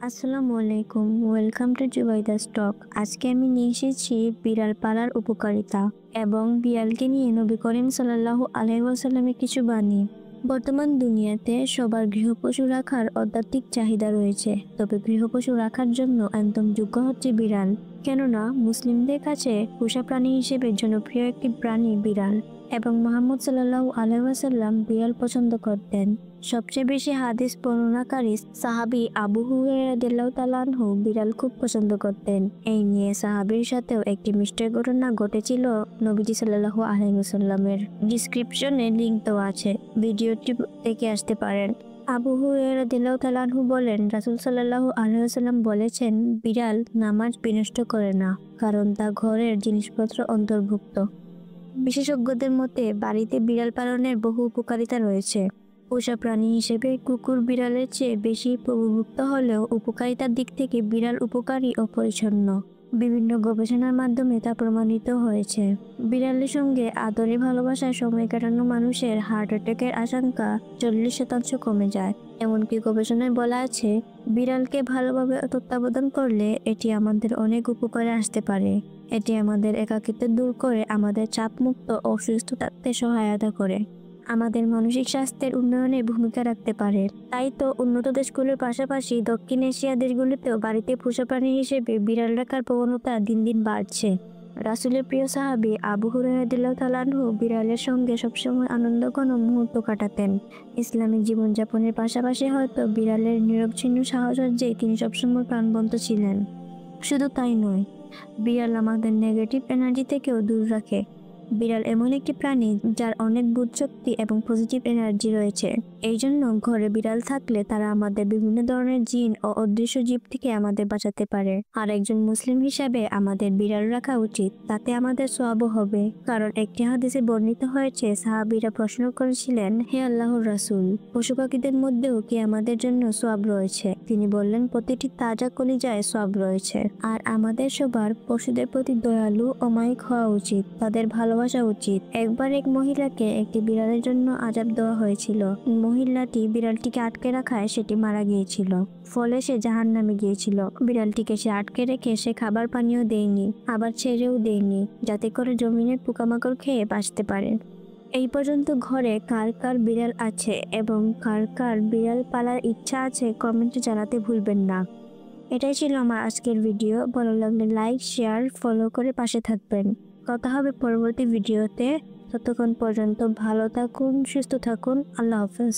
আসসালামু আলাইকুম, welcome to জুবাইদাস টক। আজকে আমি নিয়ে এসেছি বিড়াল পালার উপকারিতা এবং বিড়ালকে নিয়ে নবী করিম সাল্লাল্লাহু আলাইহি ওয়াসাল্লামের কিছু বাণী। বর্তমান দুনিয়াতে সবার গৃহপশু রাখার অত্যাধিক চাহিদা রয়েছে, তবে গৃহপশু রাখার জন্য একদম যোগ্য হচ্ছে বিড়াল। কেননা মুসলিমদের কাছে পোষা প্রাণী হিসেবে জনপ্রিয় একটি প্রাণী বিড়াল এবং মুহাম্মদ সাল্লাল্লাহু আলাইহি ওয়াসাল্লাম বিড়াল পছন্দ করতেন। সবচেয়ে বেশি হাদিস বর্ণনাকারী সাহাবী আবু হুরায়রা রাদিয়াল্লাহু তাআলা আনহু বিড়াল খুব পছন্দ করতেন। এই নিয়ে সাহাবীর সাথেও একটি মিষ্টের ঘটনা ঘটেছিল নবীজি সাল্লাল্লাহু আলাইহি ওয়াসাল্লামের। ডিসক্রিপশনে লিংক দেওয়া আছে, ভিডিওটি দেখে আসতে পারেন। আবু হুরায়রা রাদিয়াল্লাহু তাআলা আনহু বলেন, রাসূল সাল্লাল্লাহু আলাইহি ওয়াসাল্লাম বলেছেন, বিড়াল নামাজ বিনষ্ট করে না, কারণ তা ঘরের জিনিসপত্র অন্তর্ভুক্ত। বিশেষজ্ঞদের মতে বাড়িতে বিড়াল পালনের বহু উপকারিতা রয়েছে। পোষা প্রাণী হিসেবে কুকুর বিড়ালের চেয়ে বেশি প্রভুভুক্ত হলেও উপকারিতার দিক থেকে বিড়াল উপকারী ও পরিচ্ছন্ন। বিভিন্ন গবেষণার মাধ্যমে তা প্রমাণিত হয়েছে। বিড়ালের সঙ্গে আদরে ভালোবাসার সময় কাটানো মানুষের হার্ট অ্যাটাকের আশঙ্কা 40% কমে যায়। এমনকি গবেষণায় বলা আছে, বিড়ালকে ভালোভাবে তত্ত্বাবধান করলে এটি আমাদের অনেক উপকারে আসতে পারে। এটি আমাদের একাকিত্ব দূর করে আমাদের চাপমুক্ত ও সুস্থ থাকতে সহায়তা করে, আমাদের মানসিক স্বাস্থ্যের উন্নয়নে ভূমিকা রাখতে পারে। তাই তো উন্নত দেশগুলোর পাশাপাশি দক্ষিণ এশিয়া দেশগুলিতেও বাড়িতে পোষা প্রাণী হিসেবে বিড়াল রাখার প্রবণতা দিন দিন বাড়ছে। রাসূলের প্রিয় সাহাবী আবু হুরায়রা রাদিয়াল্লাহু তাআলা আনহু বিড়ালের সঙ্গে সবসময় আনন্দঘন মুহূর্ত কাটাতেন। ইসলামিক জীবনযাপনের পাশাপাশি হয়তো বিড়ালের নিরবচ্ছিন্ন সাহচর্যে তিনি সবসময় প্রাণবন্ত ছিলেন। শুধু তাই নয়, বিড়াল আমাদের নেগেটিভ এনার্জি থেকেও দূর রাখে। বিড়াল এমন একটি প্রাণী যার অনেক বুদ্ধিশক্তি এবং পজিটিভ এনার্জি রয়েছে। এই জন্য ঘরে বিড়াল থাকলে তারা আমাদের বিভিন্ন ধরনের জিন ও অদৃশ্য জীব থেকে আমাদের বাঁচাতে পারে। আর একজন মুসলিম হিসাবে আমাদের বিড়াল রাখা উচিত, তাতে আমাদের সওয়াবও হবে। কারণ একটি হাদিসে বর্ণিত হয়েছে, সাহাবীরা প্রশ্ন করেছিলেন, হে আল্লাহর রাসূল, পশু পাখিদের মধ্যেও কি আমাদের জন্য সওয়াব রয়েছে? তিনি বললেন, প্রতিটি তাজা কলিজায় সওয়াব রয়েছে। আর আমাদের সবার পশুদের প্রতি দয়ালু ও মায়িক হওয়া উচিত, তাদের ভালোবাসা উচিত। একবার এক মহিলাকে একটি বিড়ালের জন্য আযাব দেওয়া হয়েছিল। মহিলাটি বিড়ালটিকে আটকে রাখায় সেটি মারা গিয়েছিল, ফলে সে জাহান্নামে গিয়েছিল। বিড়ালটিকে সে আটকে রেখে সে খাবার পানিও দেয়নি, আবার ছেড়েও দেয়নি, যাতে করে জমিনের পোকামাকড় খেয়ে বাঁচতে পারে। এই পর্যন্ত ঘরে কার কার বিড়াল আছে এবং কার কার বিড়াল পালার ইচ্ছা আছে কমেন্টে জানাতে ভুলবেন না। এটাই ছিল আমার আজকের ভিডিও। ভালো লাগলে লাইক, শেয়ার, ফলো করে পাশে থাকবেন। কথা হবে পরবর্তী ভিডিওতে। ততক্ষণ পর্যন্ত ভালো থাকুন, সুস্থ থাকুন। আল্লাহ হাফেজ।